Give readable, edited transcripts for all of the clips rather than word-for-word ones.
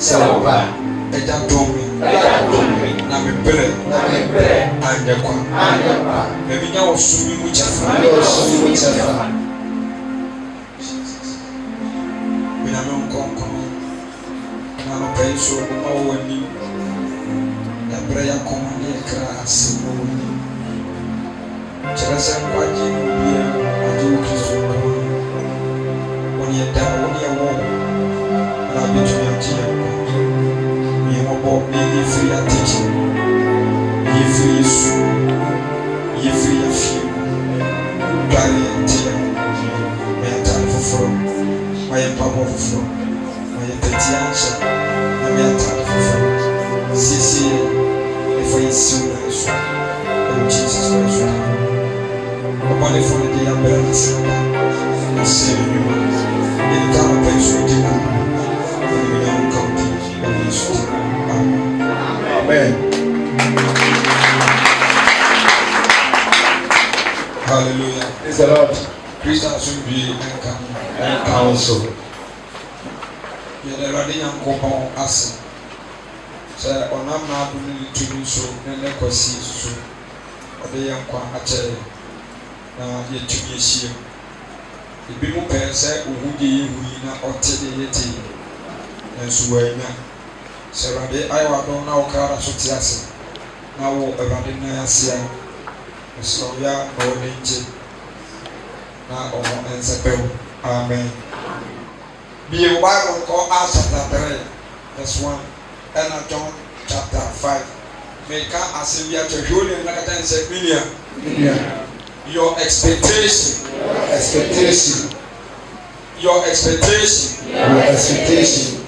Eja domi na mebere anyekwa mebinya osumi mu chefa mina no nkonko na no penso no wani na bere ya komani kra asimo cherasa kwaji bia aju Kristo oni eda oni ewo na bitu ya tia or maybe free at teaching, ye free you, ye free a few, carry a tear, my time for flow, my power for flow, my petty answer, my time for flow. See, if I soon as Jesus Christ, upon the phone, the ambulance, and say, you in the town of Pennsylvania, and we don't come to Amen. Hallelujah. Praise the Lord. Christians should be and counsel. You're the ready young couple as sir, on I'm not doing to do so, and let us see so. Or the young one at now, yet to be here. The people pay say, who did we not or tell the yeti and so now. Serade ayo adon na okara sotiase na wo erade na asia so ya o nenje na o ensepew amen be Bible called Acts chapter 3 verse 1 and John chapter 5 make asembia to hole na kata nse milia your expectation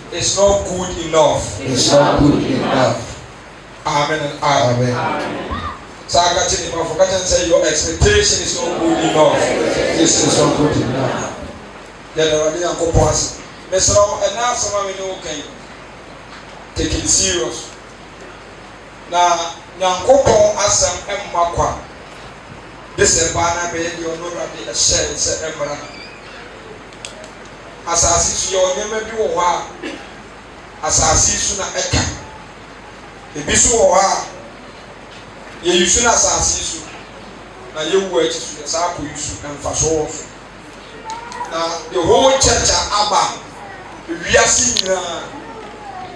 it's not good enough. It's not good enough. Amen and amen. So I got you. If I say your expectation is not good enough. This is not good enough. Then already I'm going to pass. Mr. And now someone we know can take it serious. Now, Nyankopon asam emmakwa. This is bana be the honorable a share is emra. Asasi su yo nyema bi wo ha asasi su na eka ebi su wo ha ye yusu na asasi su na ye wu achi su ya sa ko yusu emfa so na the whole church aba wiase nyina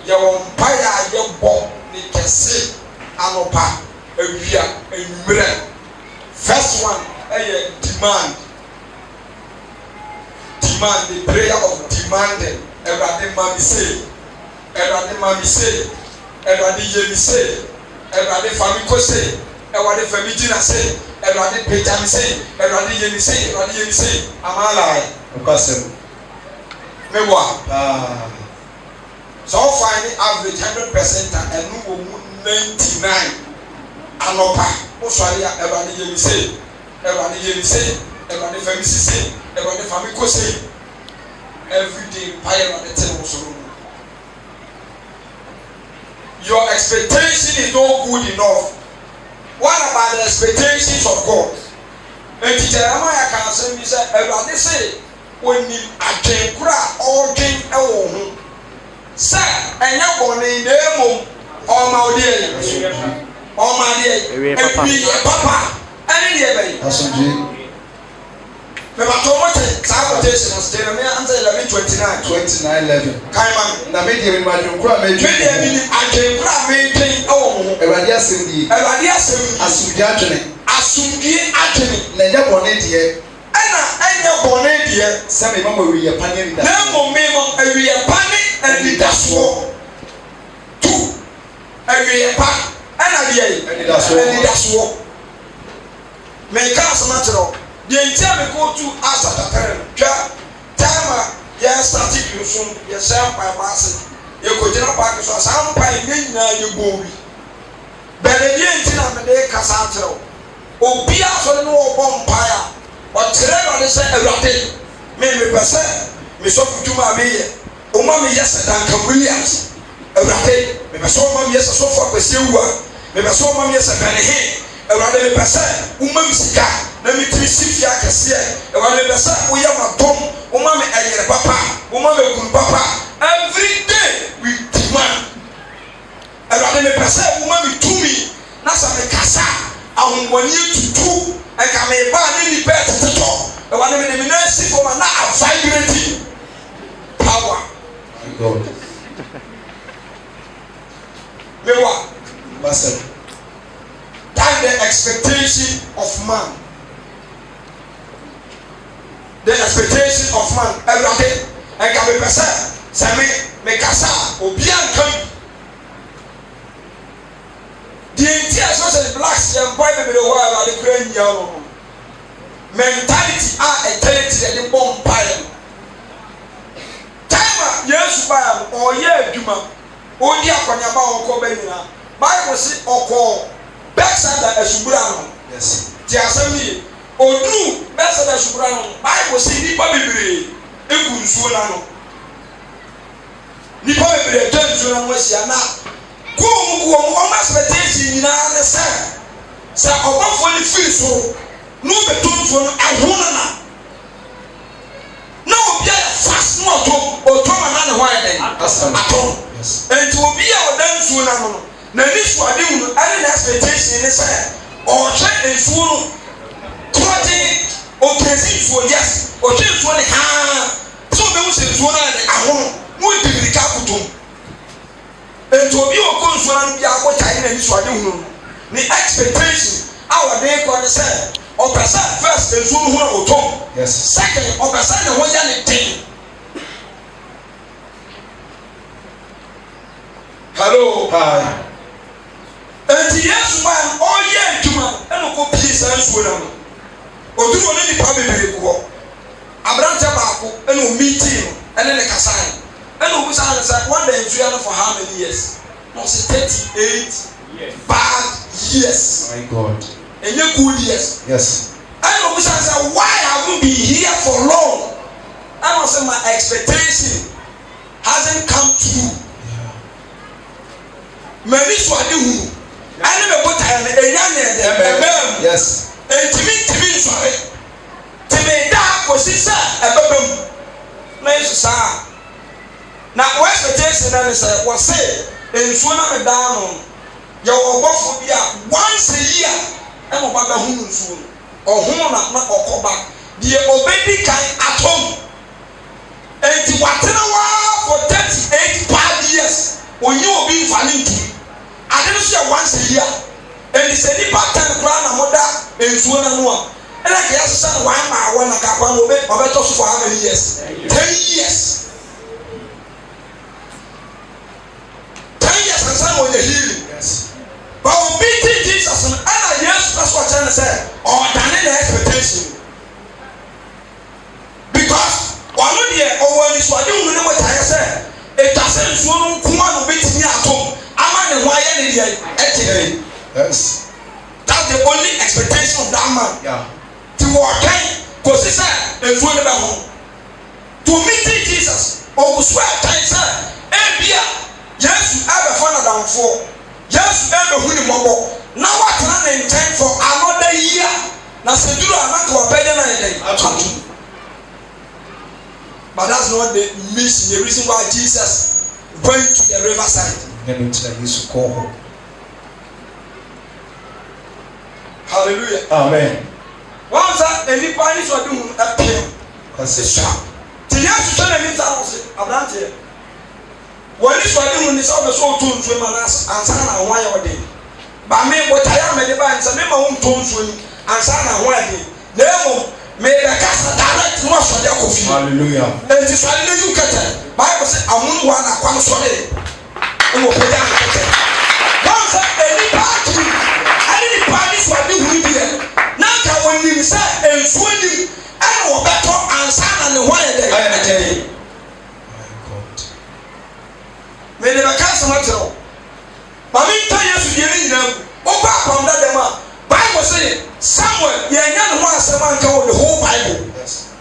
ye wo mpaya ye bo ni kese anopa awia enwure first one demand the prayer of demanding. Everybody mami say, everybody yemi say, everybody famiko say, everybody famijina say, everybody pejami say, everybody yemi say. Amala. Ukasem. Mewa. So finding average 100% and no 99. Anopa. Oswalia everybody yemi say, everybody famisi say, everybody famiko say. Every day, your expectation is not good enough. What about the expectations of God? And Jeremiah can say, he said, everybody say, when you again cry all drink a woman, sir, and you're born in the moon, all my dear, and be a papa, and the baby. Asante. Sabotation as Jeremiah answer 11:29. Kaima. Na me dey imagine kura me dey. Me dey agye kura me dey oh. Ewadi asem. Asumdie adwene. Na nya bone de. Enya bone de. Se me mama wi ye pane ni da. Na mo me mo awi ye pane ni da so. Tu. Awi ye pa. Ana de ye. Ni da so. Me ka so na tro. The entire go to Asante. Time ya started you soon. Ya sam by mass. You go to park so sam by ni na you go. But the entire me dey kasatro. Obi aso no obo mpaya. O tere no say Ewurade. Me pese me so futuma me ye. O ma me yes Dan Williams. Ewurade me pese o ma me yes so for kwesi ewua. Me pese o ma me yes Benehe. Ewurade me pese o ma me sika. Na me trisifia kese e wa me besa wo ya madom wo ma me ayere papa wo ma me kun papa every day we demand ahomoni tutu eka me ba ne ni pet teto e wa ne me na si for na vibrate power. My God. Mewa Master. That the expectation of man. The expectation of man. Everybody, I can be person. Say me kasa obian kan. The entire social blacks and boy me the world are the grand young. Mentality are a talent that the bomb pile. Time yes by or yeah juma. Only a konyaba oko benina. Bible say oko besada esubura no. Yes. Ti asemi odu besada esubura no. Bible say nipa bebre egu nsuo na no. Nipa bebre twa nsuo na no asia na ko o expectation nyina ne se obafo ni firi so no beto nsuo no ahona na obi a fast no to ma na ne hwan den aton. And to be our dance one among the next one, and expectation is or check and swoon, project or present for yes, or just one hand. So those is one at home, would be the capital. And to be a console, be our time and this one. The expectation, our day for the same, or percent first, and soon who will yes. Second, or percent, and one thing. Hello. Hi. And yes, man, all year, Juma, and go peace and swim. Or do any public work. Abranta Baku, and meeting, and then a Kasai. And who said one day for how many years? Not 38 bad years. My God. And your good years. Yes. And who said, why have we been here for long? I must say my expectation hasn't come true. Many swadi hu ani me bota ya na enya ne yes entimi sware timi da kosi sa ebebem na yesu sa na wo expectation na ne say wo say ensuo na me da no ya wo bofo bi a once a year e mo ba hu nsuo ohun na okoba die obedi kan atom enti watena wa for 38 bad years onye obi mfani ntu ade no so once a year and say ni pattern kra na moda ensuo na no a ena ke yasa na wan ma won na ka kwa no obeto so for how many years 10 years 10 years and some on the healing yes but obi Jesus and yes that's what I say or than the expectation because one of the or this one you know what I say it doesn't so no kuma no betimi atom ama ne ho aye ne dia yes that's the only expectation of that man yeah to walk ko sisa enfuo ne ba ho to meet Jesus o swear time say e bia Jesus ebe for na downfall Jesus ebe hu ni mobo na what na intend for another year na seduru anaka obede na eden atu. But that's not the mission, the reason why Jesus went to the riverside. Hallelujah. Amen. Once any party was doing a pill, because it's sharp. The year to tell them Abrante. When this was doing this, all the soul to swim and Sana why or day. But me, what I am at the bands, and my own tone swim and Sana why day. Therefore, may the cast direct was for their coffee. Hallelujah. And this I knew you cut it. Bible said, I won't want to come sorry. And we'll put down the cut. Once any party, any parties were doing here. Now, when you say, and swinging, and we're better and son and the wire day. I tell you. My God. May the cast matter. But me tell you to get in them. Over from that, Bible said, somewhere, you are not one someone called the whole Bible. Yes.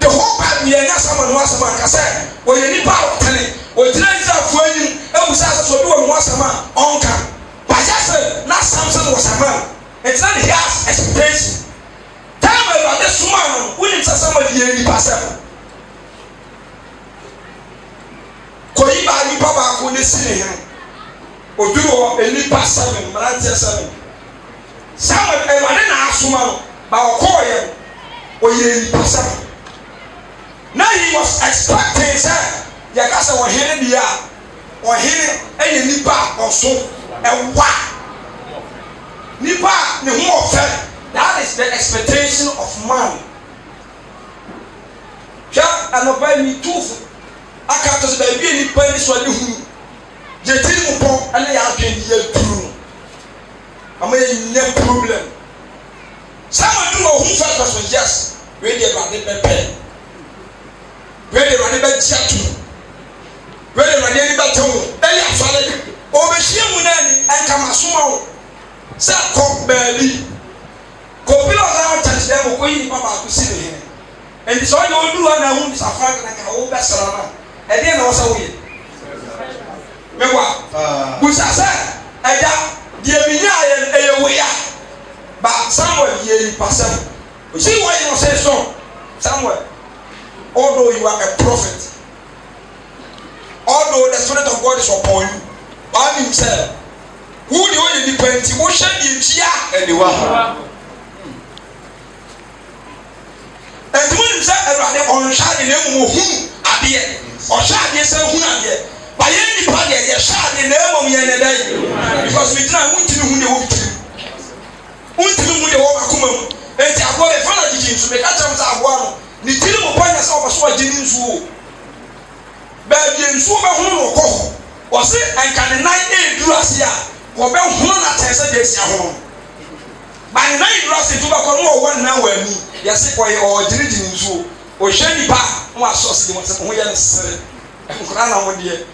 The whole Bible, you are not someone who has a man. I said, when you need power, when you need to for you, it was as a do once a man, on camp. But just not Samson was a man. It's not his expectation. Tell me about this woman, we need somebody in the past. Koyiba ni baba ko ne sine him. Oduro eni pa 7, Marantia 7. Samuel Ewade na asoma no ba okoye oye pasa. Now he was expecting say yakasa wo hene bia wo hene eye nipa oso ewa nipa ne ho ofe. That is the expectation of man. Ja anoba mi tufu aka to se ba bi nipa ni so de hu je tiri mu pon ana ya adwen ye duru ama ye problem. Someone do who first person yes we dey ba de pepe we dey ba de ba tiatu we dey ba de ba tawo e ya fale o be hie mu na ni enka masoma wo sa ko baali ko pilo na church dem ko yi papa ko si ne and so you do na hu sa frank na ka o be sara na e dey na wo sa wo ye mewa busa sa eja die binya ye we ya ba Samuel ye pasam. You see why you say so? Samuel, although you are a prophet, although the Spirit of God is upon you, by himself, who the only depends, who shall be here and the one. And when you say, on shall the name of whom are there, or shall they say who are there? By any party, they shall the name of Yanada, because we do not want to know who they want to. Untimi mu de wo akoma mu enti agbo e fana jiji nsu me ka cham sa agbo no ni tiri mo panya sa obaso agini nsu o ba bi nsu ba hu no ko o se anka ne nan e duru ase a ko be hu na tense de sia ho ba ne nan duru ase tu ba ko no wo na wa mi ya se ko e o jiri jini nsu o hwe ni ba mo aso se de mo se ho ya ne sere nkura na mo de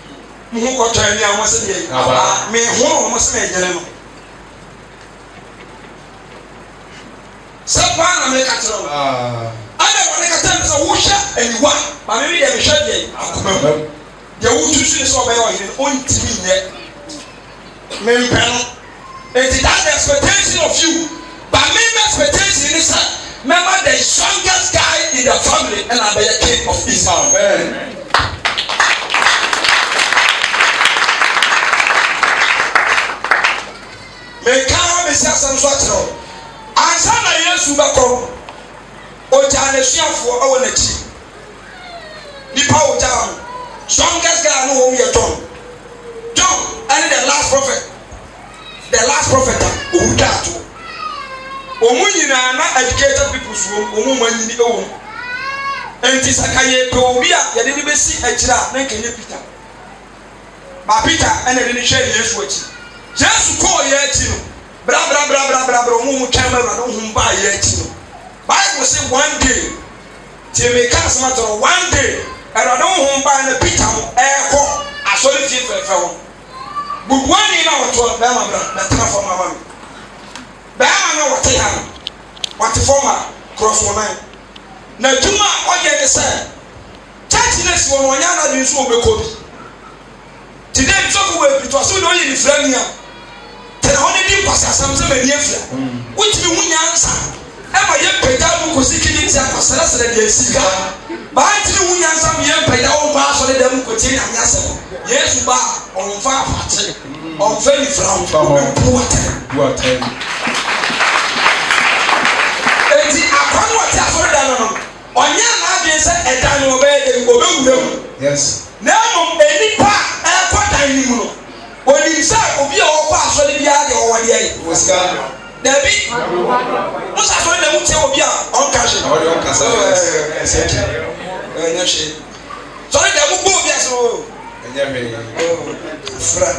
mu hu ko tan ni a mo se de me hu mo se me jere no Sapa na me ka tro. Ana woni ka tan so wo hye aniwa. Ba me de me hye de akoma. De wo tusu so be yo hire on timi nye. Me mpano. It that expectation of you. But me expectation is remember the strongest guy in the family and I be a king of Israel. Amen. Me ka me sia san so atro. Ansa na Yesu bako oja na suafo awo na chi nipa oja no strongest guy no wo ye John and the last prophet oda to omu nyina na educated people so omu manyini ewo enti sakaye pe obi a ye de ni besi agira na nkenye Peter ba Peter ene de ni hwe Yesu achi Yesu ko ye achi no bra mu chama bra no humba ye achi no Bible say one day te me ka sama to one day era no humba na Peter mo ko asori fi fefe wo bugwani na woto ba ma bra na tena for mama mi ba ma na wote ha wote forma cross one na juma oye de say church na si won onya na bi so obekobi today so ko we to so do ye ni frania tena oni di kwasa asam se mani afia wuti bi hunya ansa e ma ye peda mu ko sikini ti akwasara sere de sika ba ti hunya ansa ye peda wo ba so de dem ko ti na nyasa Yesu ba on fa afate on fa ni fra what enti akwano what aforo da no onya na adwen se eda no obewura yes na mo enipa e ko dan ni mu no oni sa obi a wo kwa so de bia de wo de ai wosika David musa so de wuche obi a on kashe o de on kasa enya she so de mu bo obi aso enya me fra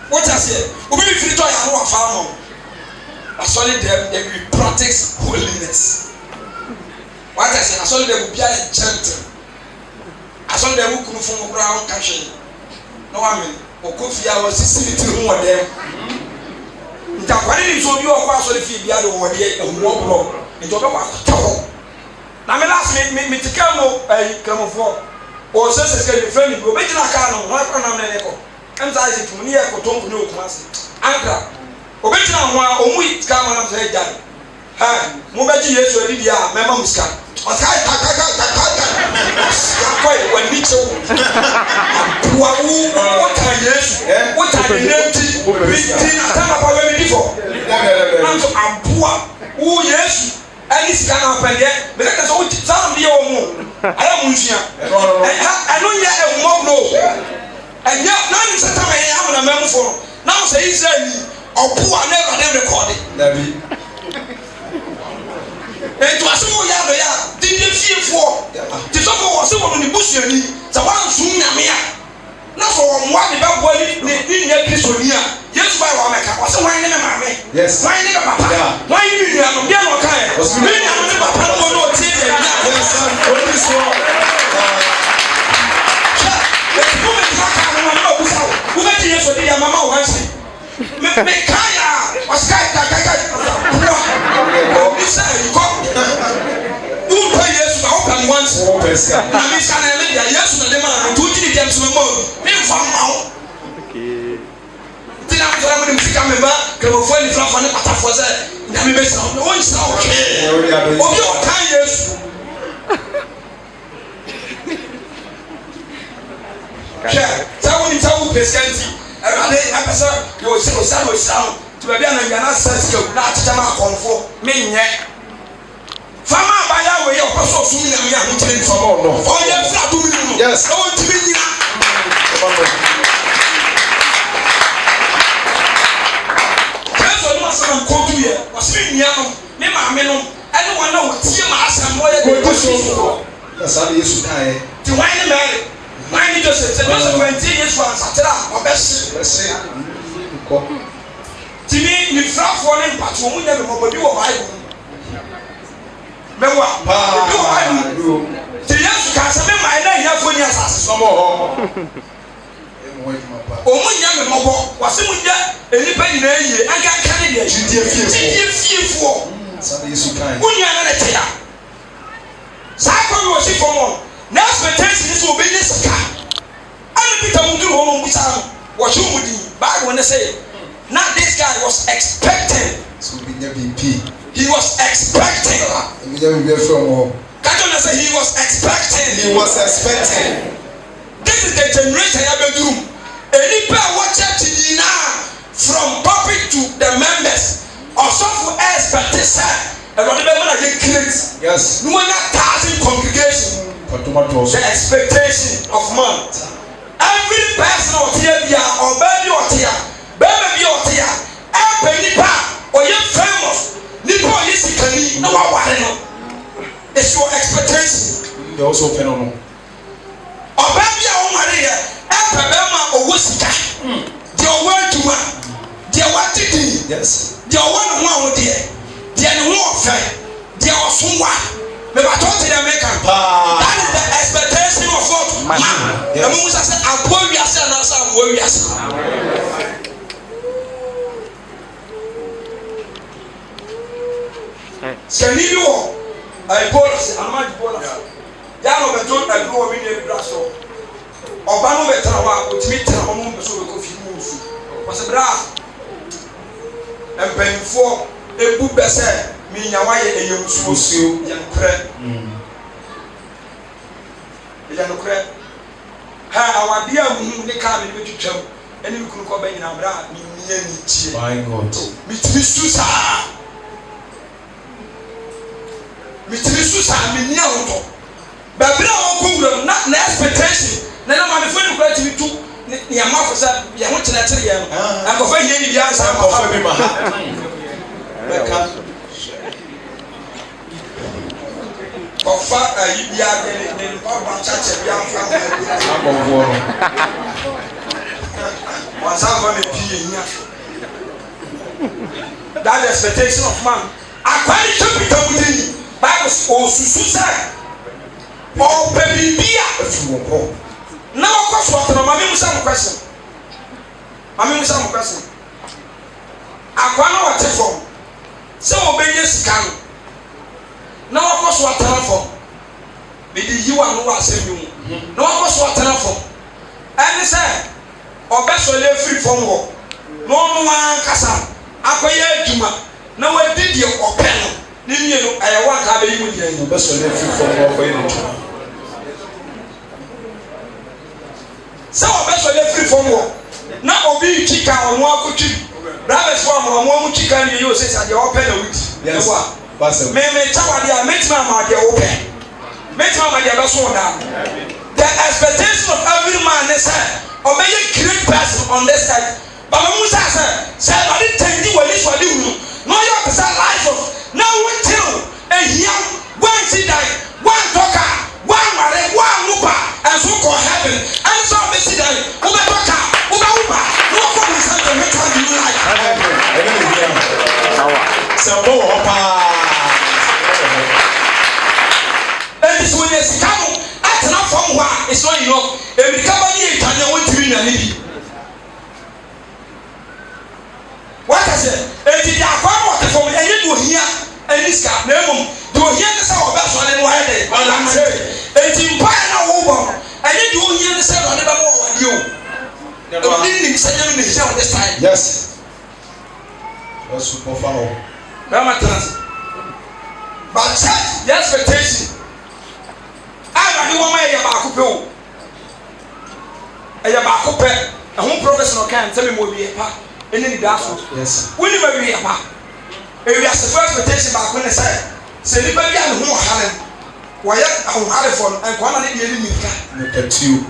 what I say obi bi firi to ya no afa mo asole de we practice holiness what I say asole de obi a gentle asole de mu kunu fun kura on kashe no wa me okofia wa sisiti hu wodem nta kwani ni so bi okwa so le fi bia do wode ehwo bro nto be kwa to na me last me tikamo kramofo o se se ke friend go be jina ka no wa kwa na me ko emza ise tumuni e ko tonku ni okumase ankra o be jina ho a o mu itika ma na so e jan ha mo be ji Yesu adi dia me ma muska o ta kwa wa ni che wa o ta Yesu o ta ni nti na ta pa we mi difo any scan of a year, because all the time the old I am Musia. I know you have a mob no. And yet, none is a time I am a member for. Now say Israel or poor never recorded. And to us, we have a didn't feel for. The top of us on the bush, the one soon. Now for one about what in your Christonia. Yes, by Wamaka. What's the wine in a mammy? Yes, wine in a papa. Why you have a piano kind? Was really a papa no tea. Yes, son. What is wrong? Let's go and talk about who got here for the Mama once. Mekaya was Kaka. Who pay yes to open once? Yes, to the man, two James Mamma. From now. Did I tell him to come back? Come for any from the Pata for that. Let me make some noise. Okay. Oh, your kindness. Tell me, tell Pescanti. I said, you will sound to be an answer not to come out for me. Fama by our way of person soon and we are returning from all. Oh, yes, yes, oh, to be. That's what must have come to you. Was being young, Mamma, anyone know what Tiamas and what you're going to. That's how you should die. To wine and marry. Mine just said, 20 years once, or best. Let's say, to me, you flap for an impact when we never know you are. Memoir, you the young cancer, my name, for your some more. Oh, young mobile was any penny I got candidates. You fear for something is kind. When you are not a tear. Cycle was it for more. Now, expectation is obedience. I don't think I will do home with what you would do. But when I say, now this guy was expecting to be never be. He was expecting. Can't you say he was expecting? He was expecting. This is the generation I have been any pair watch it now from puppet to the members or some for expertise. And remember I get kids. Yes. No one 1,000 congregation. The expectation of man. Every person or tear or baby or tear, baby or tear, every or you're famous. Nipo is can no one. It's your expectation. You also pen on. Or baby or Maria, Alabama or Wusika. Your word to one. Dear what did he? Yes. Dear one dear. Dear warfare. Dear someone. But I told you American. That is the expectation of God. The moment I said, I'm warriors and I'm warriors. Can you know? I policy, I'm not policy. Yano beton I go in the brass. Obama betrawa, which means I'm on the so confused. Was a bra and paying for a book beside me. Why a young so young crab. Young crab. How our dear woman come in with you, and you could go back in our bra. My God, Miss Mr. Minyato. But no not an expectation. Then I'm afraid to go to you near Mafasa. You want to let you. I'm going to get the answer. Of fact, you are getting Papa Church of young family. Once I'm going to be in that expectation of man. I quite should be coming. Bible or suicide or baby beer. Now, of course, what my name is some question. My name is some question. I want to watch it from some obedience can. Now, of course, what telephone. Maybe you are no one saying you. No, of course, what telephone. And they say, or best or free from war. No one casa. Acquire Juma. Now, I did your open. I want to have a union. The best of every form of energy. So, best of every form of now, be chicken on one cookie. Rabbits form on one chicken, you say, I open a week. Yes, me chawadi a metima ma de open metima ma de be so down. The expectation of every man is obey a great person on this side. But Musa said I didn't tell you what this for you. No, you have to say life of now until a young one see die, one talker, one marry, one whooper, and so called heaven. And so they see that Uber talker, Uber whooper, no one is going to make how you like. So, and this when you come at an from one, it's not enough. Every company can know what to be. What I said, and did I find what from any do here and this guy, no, do hear the sound of that one and why they are not saying, and in Pine over, and you do hear the sound of the more you. The beginning saying this time. Yes. Was super follow. Ramatrans. But check the expectation. I don't want my Yabaku. A Yabaku, a home professional can't tell me what we are. Any dasso. Yes. We never be a man. If we are the first rotation back when I say anybody who had him, why I had it for and quality look at you.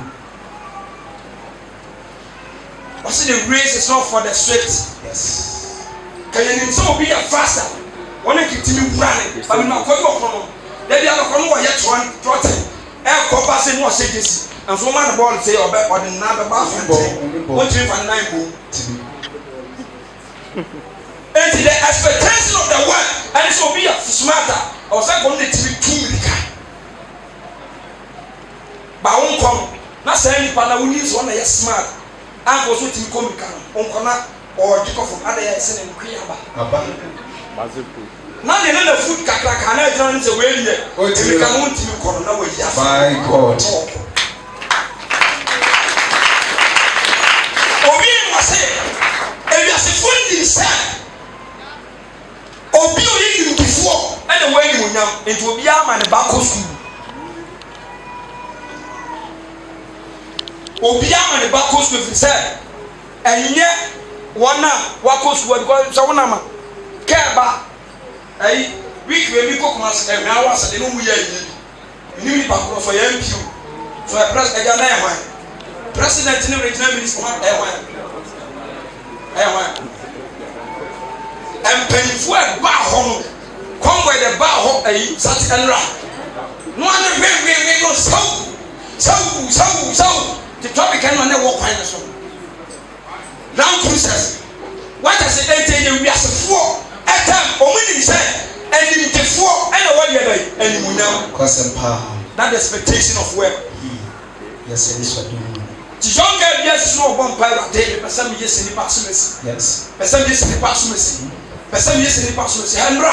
What's the race is not for the straight. Yes. Can you so be a faster? When I continue running, I will not call you from then the other one yet one trotting. Air compassing was this. And so man ball say or the number bathroom. What you find 9 boom. And the expectation of the world, and it will be a smarter, or second to be 2 million. But I won't come. Not saying Pana will use one smart. I was with him comic or take off from other years and Kriaba. Now they know the food can I join the way there. Oh, you can want to corner with your by God. Obi was saying. If you are fully inside, Obi you before, and the way you know, it will be a man back school. Obi a man back school, said, and yet one now, what goes what goes so nama, care about a week when we cook mass and hours and we are new back for MQ. So I press a Ghana President in the regional minister. And pennyful bar home, come where the bar home a such and rap. No one we go so. The topic can never walk behind us. Now, Christmas, what I say, we are four at time, or when you say, and you get 4 and what you're doing, and you know, that expectation of work. Yes, it is what you mean. The young girl, yes, no one pirate day, but some years in the past, yes, but some years in the past, but some years in the past, and Ra,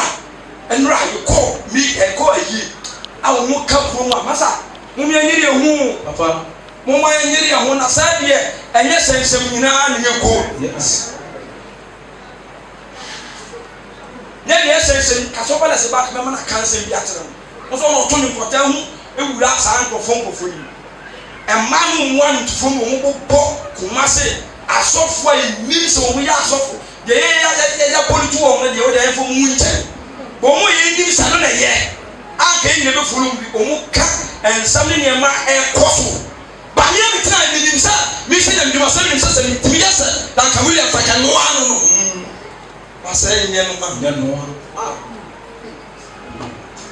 you call me and call ye. I will not come from my massa. Mummy, I need a womb, Papa. Mumma, I need a one aside here, and yes, and some in your call. Yes. Yes, and Casopa is about Mamma cancer. Also, not 24 tell me, it would ask Uncle Fonko for you. And man want from Kumase, a software means we are software. The air political on the other from winter. Bomo in Salon yet. I came never full of Omuka and something near my air cost. But every time in himself, Mission and Dimasan himself and Tiasa, like a William Fakan. I say, no one.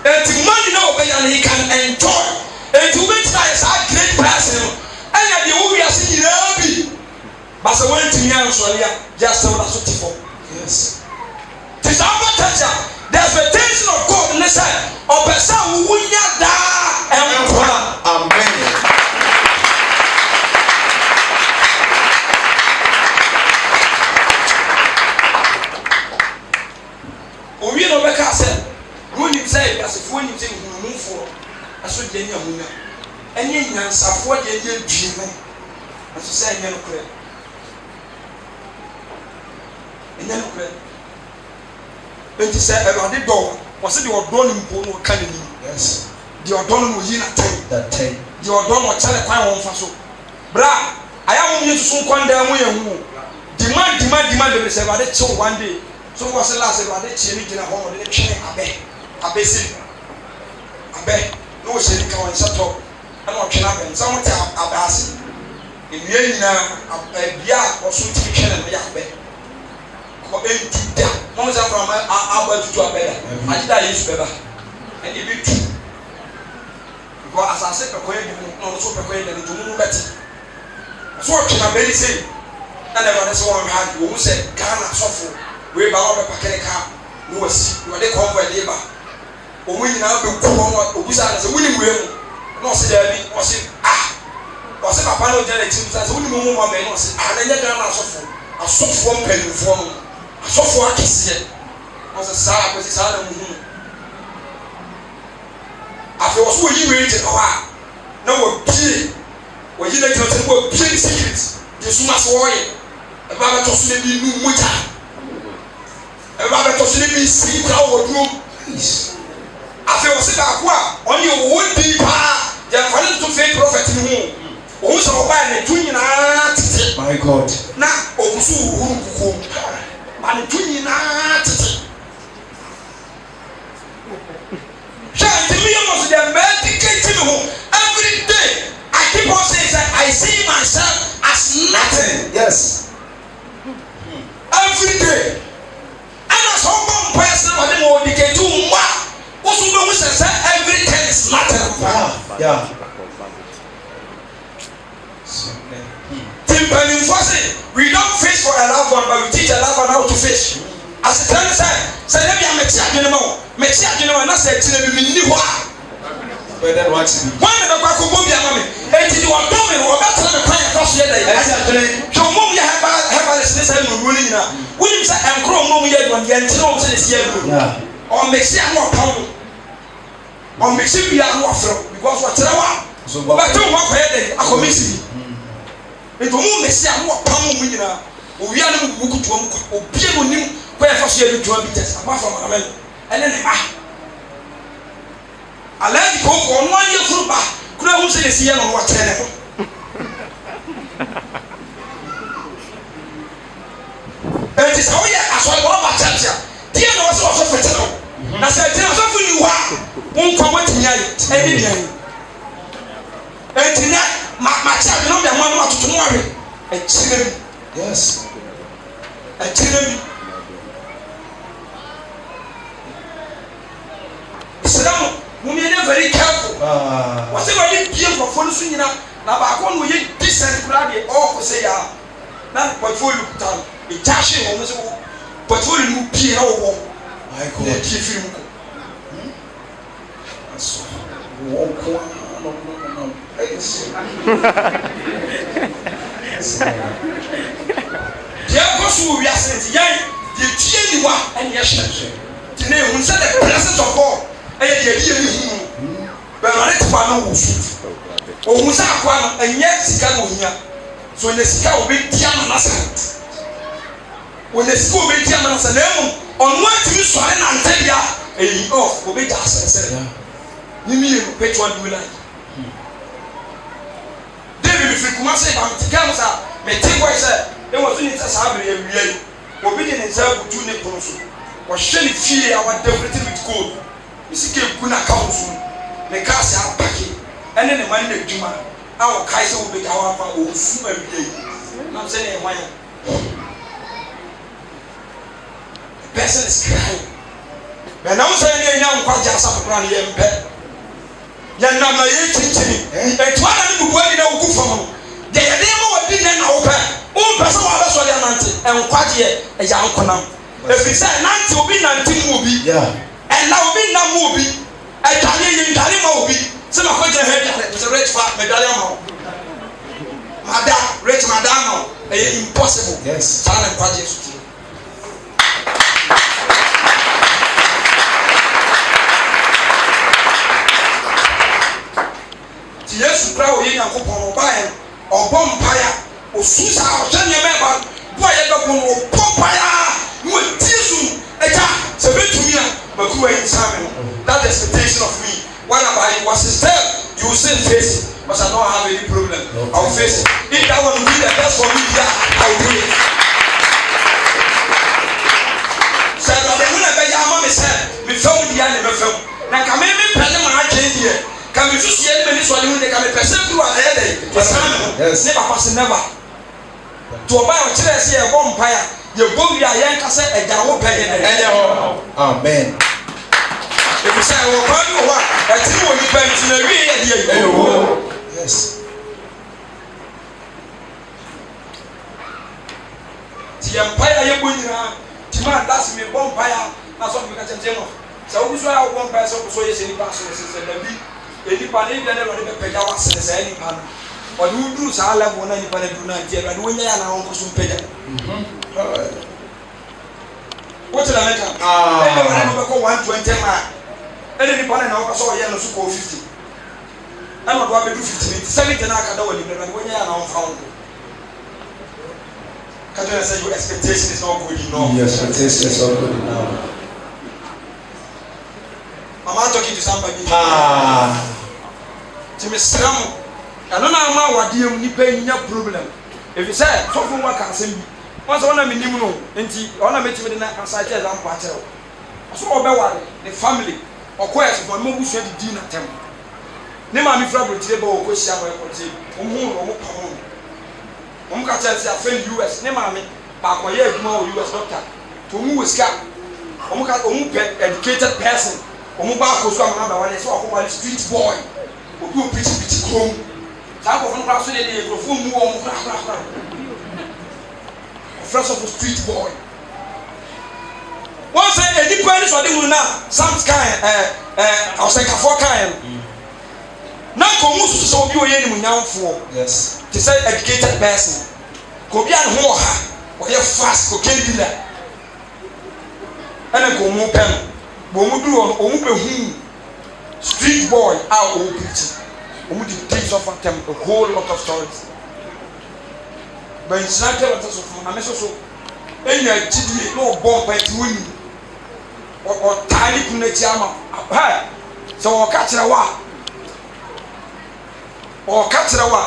And money no way and he can enjoy. And to which I is a great person, and yet the movie has seen it. But I went to me and just so that's what for. Yes. Tis our potential. The expectation of God in the side of a son who yada and amen. We know what I said. When you say, as if when you say, we move for. Aso de nya munya enye nyansafo de ye dwime aso say enye no kre enti say Erade do wo se de odo ni mpo no ka ni yes de odo no yi na that time de odo no chale kwan won fa so bra aya wo mi susun kwanda mu ye hu demand de be say Erade chill one day so wo se last Erade chi ni gina ho no de twe abe abesi abe no wo se nika won seto ana o twena ben so wote abase ewia nyina bia oso ti twena no ya abe ko entida mo za from abatutu abeda agida yesu beba and e be tu ko asase pe ko e bi no so pe ko e de to mu beti so twena be say na never so one had wo say Ghana sofo we ba wo be pakere ka no wasi wo de convoy de ba o mu nyina be ku won obusa na say woni mu emu no se da bi o se o se papa no je na tim say woni mu mu ma me no se na nya Ghana asofo mpanimfo no asofo akese o se sa ko se sa na mu hu afi wo so yi we je no ha na wo pie wo yi na kira se wo pie secret de suma so wo ye e ba ba to so bi nu muta e ba ba to so bi si kra wo duro afi wo se ba ko a oni wo di pa ya fa ne to fake prophet ni hu o so ba ne tu nyina tete my god na o kusu huru kuko ba ne tu nyina tete chanti mi yo so dem medicate me hu every day I keep on saying that I see myself as nothing. Yes. Every day. And as one person what them will get to what we say everything is nothing. Yeah. Timpani force we don't fish for a loved one, but we teach a loved one how to fish. As the time say let me make sure you know. Make sure you know and say to me ni wa. But then what is it? One of the Bakubi Amami, and you are doing or better than the kind of cross yet. So, Mum, you have a listener and ruling now. Williams and Crow Mum yet when the Antinos is here. Or make sure more pound. Or make sure we are more from because what I want. So, but don't walk ahead. I commit. It will make sure more pound. We are not going to be able to where first year to be just apart from Amen. And then alaji ko ko no anye furuba kura hu se si ya no wa tere ho enti sa o ye aso wo ba chacha dia no so so fete no na se dia so fu ni wa won ko watimi ayi eni dia enti na ma cha no be mo no atoto no awe e chire mi Yes. e chire mi Islam we are very careful. What's ever you give for phone swinging up? Now, back when we decent, all say, now, portfolio time, a dashing on the portfolio, P.O. My God, if you we are saying, yeah, the T.N. and yes, today, we said the presence of God. But I for no or who's a one and yet Sikamunia. So in the Sika will be Tiamas. When the school be Tiamas and them on what you saw and tell ya a off will be just said, you mean which one do you like? David, if you come say, I'm Tikamasa, may take what I said, it was in its habit every year. Obedient itself to Nippons or surely fear our decorated with gold. Mr. Kuna Council, the Casa Paki, and then the Monday Juma, our Kaiser will be our soon every day. I'm saying, why? The person is crying. But now saying, young Quajas of Grand Yempe. Yanama Yeti, and 200 people in our good for they are never been open. One person was and Quadia, a young Conam. If he said 90 will be 19 will be, yeah. And now be no movie. I tell you, movie. Some of the head is a rich fat medallion. Madame, rich madame, impossible. Yes. Silent projects. Yes, proud in a coupon or bonfire or Susa or Tanya member. Why ever go bonfire? You will tease you. So to me, but who are Simon? That expectation of me. When I was still, you will still face it, but I don't have any problem. I'll face it. If that one will be the best for me, yeah, I'll do it. So, when I bet your mom is said, we found the enemy film. Kami so sie me ni so de hu de kami pese du a e de ne papa se never to oba o kire se e bom pa ya ye bom ya ye nka se eja wo pe ye de amen if you say wo pa ni wo a ti wo ni pa nti na wi ye de ye yes ti empire ye bonyira ti ma das me bom pa ya na so me ka chente mo se wo so ya bom pa ya so so ye se ni pa so se da bi eni pa ne bia ne ro de peja wa se se ni pa no o du du sa level na ni pa ne du na je ro de wonya ya na won ko so peja what la meka e de ro de ko 120 ma e de ni pa ne na ko so ye no so ko 50 ana do abedu 50 70 na aka da wali ro de wonya ya na won fa won Can you say your expectation is not good enough? Your expectation is not good enough. Am I talking to somebody? Timmy Stram. I don't know how what you need paying your problem. If you say, so from what can send me. Once on a minimum, and on a meeting with an outside as I'm patel. So, the family, or quest for more said dinner temple. Nema mi fra bro table or question or say, Catch a friend US, Nemami, Pacoye, US doctor, to whom is cat, educated person, Omubaco, some number one is all street boy, who do pretty chrome. Type of unprecedented, perfume more fresh of a street boy. Once a deep person or the now, some kind, I'll say a 4 kind. Now, Comus so you are now for, yes, to say educated person. Kobi an ho ha o ye fast ko kendi la ana ko mu pen bo mu du o mu behu street boy a o preach o mu di things of them a whole lot of stories but it's not tell us of na me so enya gidi no bomb pa ti woni o tani kun na ti ama ha so o ka kire wa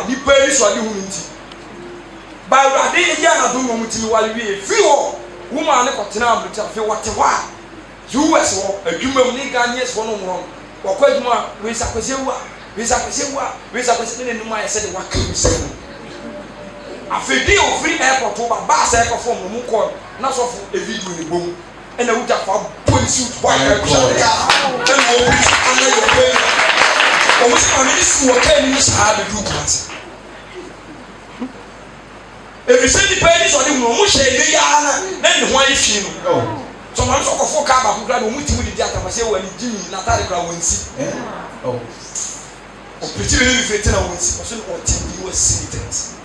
ni pa ni so ade hu nti ba ade ya na do mo mutimi wale wi fi ho woman ne kotena abruta fi wote wa US wo adwuma mu ni Ghanaians wo no mo wo kwadwuma we sakwasewa ne numa ya se de waka se afedi o free airport wo ba sa e ko fo mo ko na so fo e video ni bom e na wuta fa police suit white e ko ya e mo bi ana yo pe o mo se ni su wo ka ni sa be du kwat. If you say the parents or the woman, they are then why if you know. So I'm so for car, but I'm with the other. I say, well, Jimmy, Natalie, I won't see. Oh, pretty really fitting. I won't see. Or you were citizens.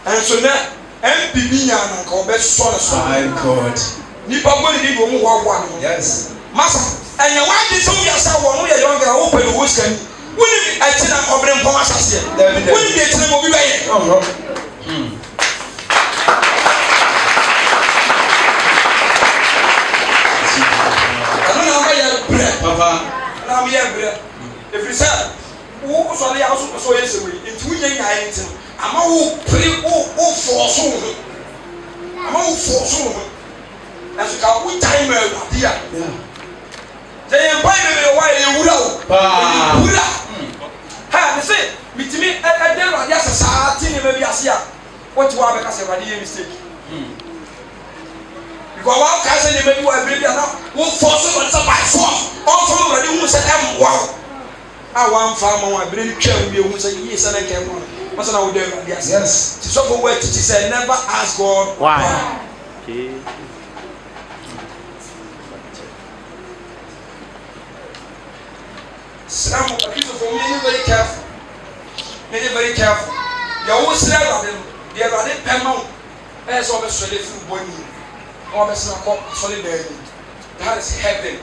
And so now, MPB and Uncle Best son of God. Nipaboli did one. Yes, Master. And your wife is only as I want your younger open the woods. When I tell them over them for us, when they tell them over there. I don't know why you're bread, Papa. Now we have bread. If you say, who was on the house of so yesterday, into anything, I'm all pretty all for so. I'm all for so. As you can, we time dear. They invite me away, you would ha me say mitimi e dey ro ya sasa tin e be ase a what you have because everybody mistake because one can say the baby wa baby na wo force on some by force all from already who say em wow a one farm one brain twam bi who say yes na can one what's na wo dey ro yes so for what teach say never ask God why. Okay. Some people for many very careful. Many very careful. You always say that they are the permanent. As always, so they feel bonny. Always not solid. That is heaven.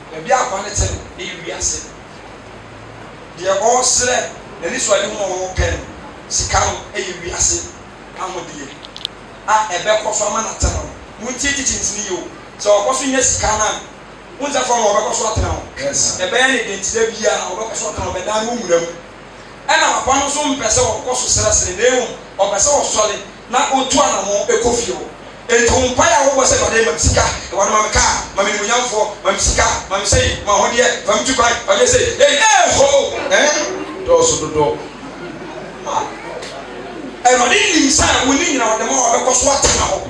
The Bia Panetan, they are saying. They are all slept. The least one more pen. Sikam, a biase, Amodi. Ah, a beck of a man at town. Won't teach it in you. So, of course, yes, can. Once a form of a short now, yes, a band against the Bia or a short of a damn woman. And our panel person of course, Celestine, or Person solid, not on 2 more a coffee. Empire was a Mamsika, one Mamaka, Mammy Yamfo, Mamsika, Mamsay, Mahodia, Mamtuka, I say, hey, ho, doors to the door. And I didn't inside winning out the more because what now?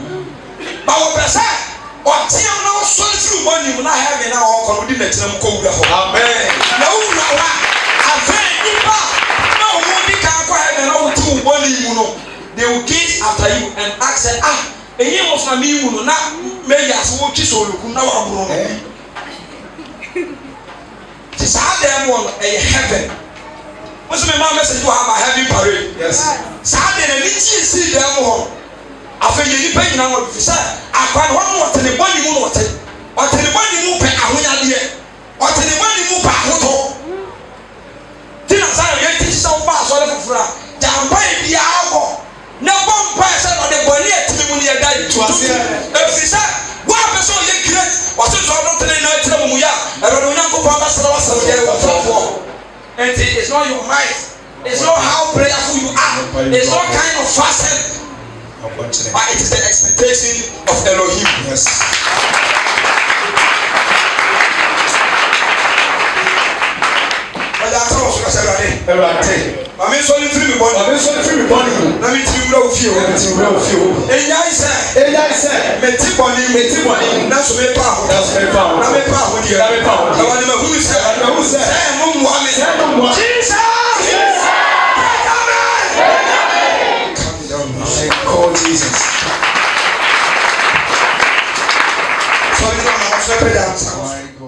But what I said, what Tim now so through money when I have in our coordinate and code. Amen. No, I think no money can't go ahead and all two money, you know. They will gaze after you and ask, Amos na me no na me ya so wo twiso oluku na wa buru no ti sa dem won heaven what's my mama message to have a heaven parade yes sa dem na ni ti si dem ho afa ye ni pa nyina wo fi sa akwa no no wote ne boni mu no wote ne boni mu pe ahonya de wote ne boni mu pa ahoto ti na sa ye ti sa wo ba so le fufura jamba e bia awo na bomba say no the boni etimi mu ne ya dai to ase efisa wa person ye great wa so so no tele na tele mu ya ero no nyanko pa ba sra wa sra ye wa fofo and it's not your mind, it's not how prayerful you are, it's not kind of fasting, but it is the expectation of Elohim. Yes. I'm in solid free body. I'm in solid free body. Let me tell you what you feel. And I said, Metiboni, that's me power. That's me power. That's me power. That's me power. I want to know who said, Jesus! Come down. Call Jesus. So you don't know how to pray that.